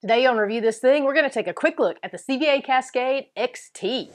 Today on Review This Thing, we're going to take a quick look at the CVA Cascade XT.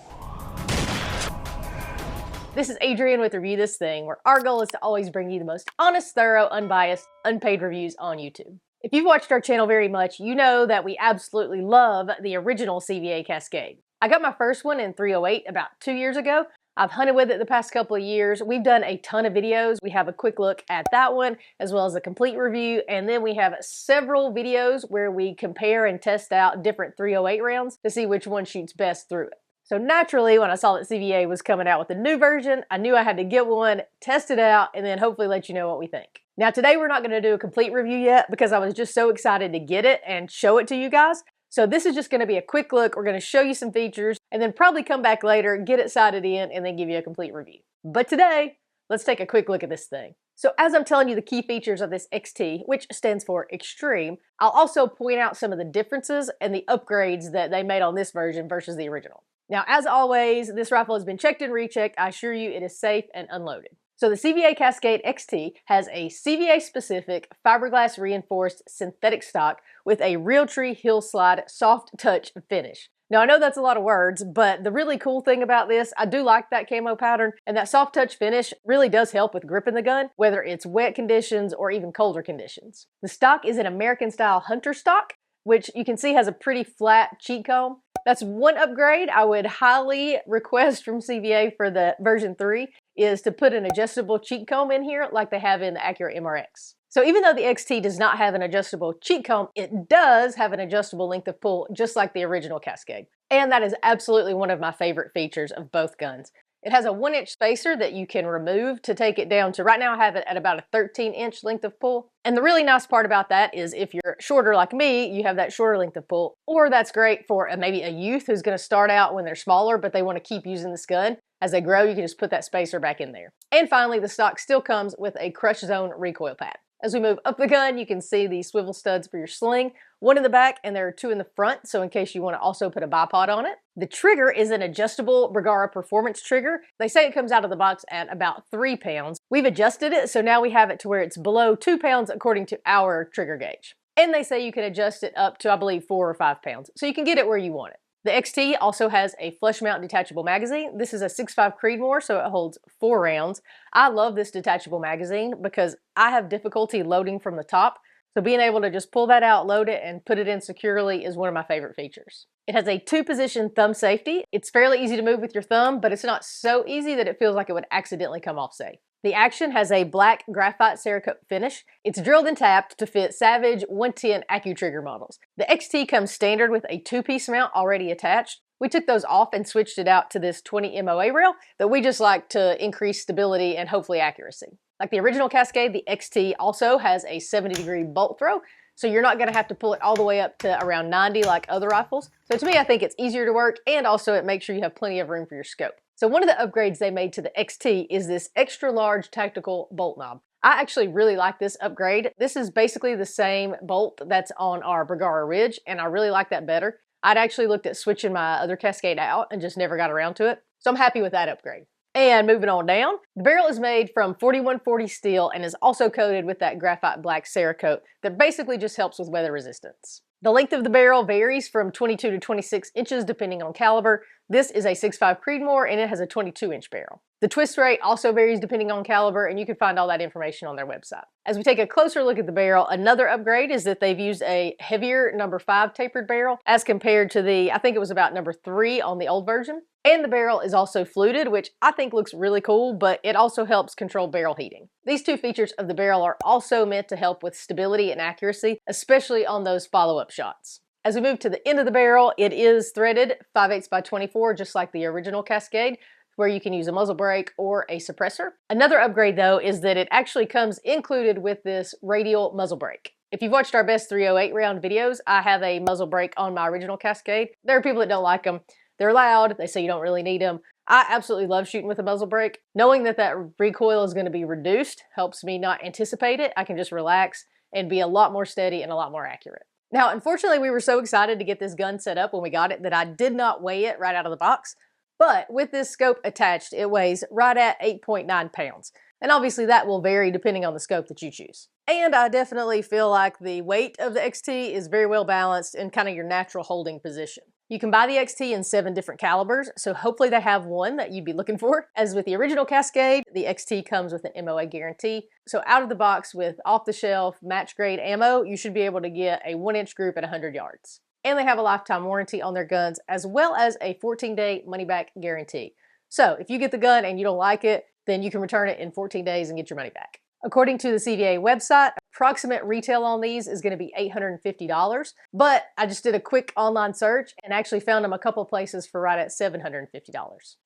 This is Adrienne with Review This Thing, where our goal is to always bring you the most honest, thorough, unbiased, unpaid reviews on YouTube. If you've watched our channel very much, you know that we absolutely love the original CVA Cascade. I got my first one in 308 about 2 years ago. I've hunted with it the past couple of years. We've done a ton of videos. We have a quick look at that one, as well as a complete review, and then we have several videos where we compare and test out different 308 rounds to see which one shoots best through it. So naturally, when I saw that CVA was coming out with a new version, I knew I had to get one, test it out, and then hopefully let you know what we think. Now today we're not going to do a complete review yet because I was just so excited to get it and show it to you guys. So this is just going to be a quick look. We're going to show you some features and then probably come back later, get it sighted in, and then give you a complete review. But today, let's take a quick look at this thing. So as I'm telling you the key features of this XT, which stands for Extreme, I'll also point out some of the differences and the upgrades that they made on this version versus the original. Now, as always, this rifle has been checked and rechecked. I assure you it is safe and unloaded. So the CVA Cascade XT has a CVA-specific fiberglass reinforced synthetic stock with a Realtree hill slide soft touch finish. Now I know that's a lot of words, but the really cool thing about this, I do like that camo pattern, and that soft touch finish really does help with gripping the gun, whether it's wet conditions or even colder conditions. The stock is an American style hunter stock, which you can see has a pretty flat cheek comb. That's one upgrade I would highly request from CVA for the version 3 is to put an adjustable cheek comb in here like they have in the Accurate MRX. So even though the XT does not have an adjustable cheek comb, it does have an adjustable length of pull just like the original Cascade. And that is absolutely one of my favorite features of both guns. It has a 1-inch spacer that you can remove to take it down to, right now I have it at about a 13-inch length of pull. And the really nice part about that is if you're shorter like me, you have that shorter length of pull. Or that's great for maybe a youth who's going to start out when they're smaller, but they want to keep using this gun. As they grow, you can just put that spacer back in there. And finally, the stock still comes with a crush zone recoil pad. As we move up the gun, you can see the swivel studs for your sling, one in the back and there are 2 in the front, so in case you want to also put a bipod on it. The trigger is an adjustable Bergara performance trigger. They say it comes out of the box at about 3 pounds. We've adjusted it, so now we have it to where it's below 2 pounds according to our trigger gauge. And they say you can adjust it up to, I believe, 4 or 5 pounds, so you can get it where you want it. The XT also has a flush mount detachable magazine. This is a 6.5 Creedmoor, so it holds 4 rounds. I love this detachable magazine because I have difficulty loading from the top. So being able to just pull that out, load it, and put it in securely is one of my favorite features. It has a 2-position thumb safety. It's fairly easy to move with your thumb, but it's not so easy that it feels like it would accidentally come off safe. The action has a black graphite Cerakote finish. It's drilled and tapped to fit Savage 110 AccuTrigger models. The XT comes standard with a 2-piece mount already attached. We took those off and switched it out to this 20 MOA rail that we just like to increase stability and hopefully accuracy. Like the original Cascade, the XT also has a 70-degree bolt throw, so you're not going to have to pull it all the way up to around 90 like other rifles. So to me, I think it's easier to work, and also it makes sure you have plenty of room for your scope. So one of the upgrades they made to the XT is this extra large tactical bolt knob. I actually really like this upgrade. This is basically the same bolt that's on our Bergara Ridge, and I really like that better. I'd actually looked at switching my other Cascade out and just never got around to it. So I'm happy with that upgrade. And moving on down, the barrel is made from 4140 steel and is also coated with that graphite black Cerakote that basically just helps with weather resistance. The length of the barrel varies from 22 to 26 inches depending on caliber. This is a 6.5 Creedmoor and it has a 22-inch barrel. The twist rate also varies depending on caliber, and you can find all that information on their website. As we take a closer look at the barrel, another upgrade is that they've used a heavier number 5 tapered barrel as compared to the, I think it was about number 3 on the old version. And the barrel is also fluted, which I think looks really cool, but it also helps control barrel heating. These 2 features of the barrel are also meant to help with stability and accuracy, especially on those follow-up shots. As we move to the end of the barrel, it is threaded 5/8 by 24, just like the original Cascade, where you can use a muzzle brake or a suppressor. Another upgrade though is that it actually comes included with this radial muzzle brake. If you've watched our best 308 round videos, I have a muzzle brake on my original Cascade. There are people that don't like them. They're loud, they say you don't really need them. I absolutely love shooting with a muzzle brake. Knowing that that recoil is going to be reduced helps me not anticipate it. I can just relax and be a lot more steady and a lot more accurate. Now, unfortunately, we were so excited to get this gun set up when we got it that I did not weigh it right out of the box. But with this scope attached, it weighs right at 8.9 pounds. And obviously that will vary depending on the scope that you choose. And I definitely feel like the weight of the XT is very well balanced in kind of your natural holding position. You can buy the XT in 7 different calibers, so hopefully they have one that you'd be looking for. As with the original Cascade, the XT comes with an MOA guarantee. So out of the box with off-the-shelf match-grade ammo, you should be able to get a 1-inch group at 100 yards. And they have a lifetime warranty on their guns, as well as a 14-day money-back guarantee. So if you get the gun and you don't like it, then you can return it in 14 days and get your money back. According to the CVA website, approximate retail on these is going to be $850, but I just did a quick online search and actually found them a couple places for right at $750.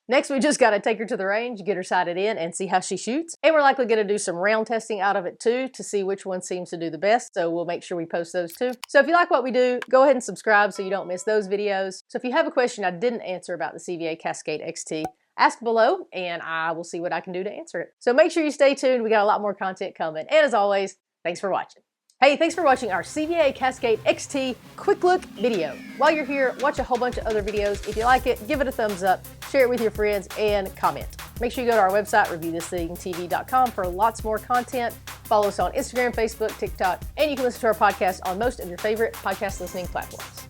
Next, we just got to take her to the range, get her sighted in, and see how she shoots. And we're likely going to do some round testing out of it too to see which one seems to do the best, so we'll make sure we post those too. So if you like what we do, go ahead and subscribe so you don't miss those videos. So if you have a question I didn't answer about the CVA Cascade XT, ask below and I will see what I can do to answer it. So make sure you stay tuned. We got a lot more content coming. And as always, thanks for watching. Hey, thanks for watching our CVA Cascade XT quick look video. While you're here, watch a whole bunch of other videos. If you like it, give it a thumbs up, share it with your friends, and comment. Make sure you go to our website, reviewthisthingtv.com, for lots more content. Follow us on Instagram, Facebook, TikTok, and you can listen to our podcast on most of your favorite podcast listening platforms.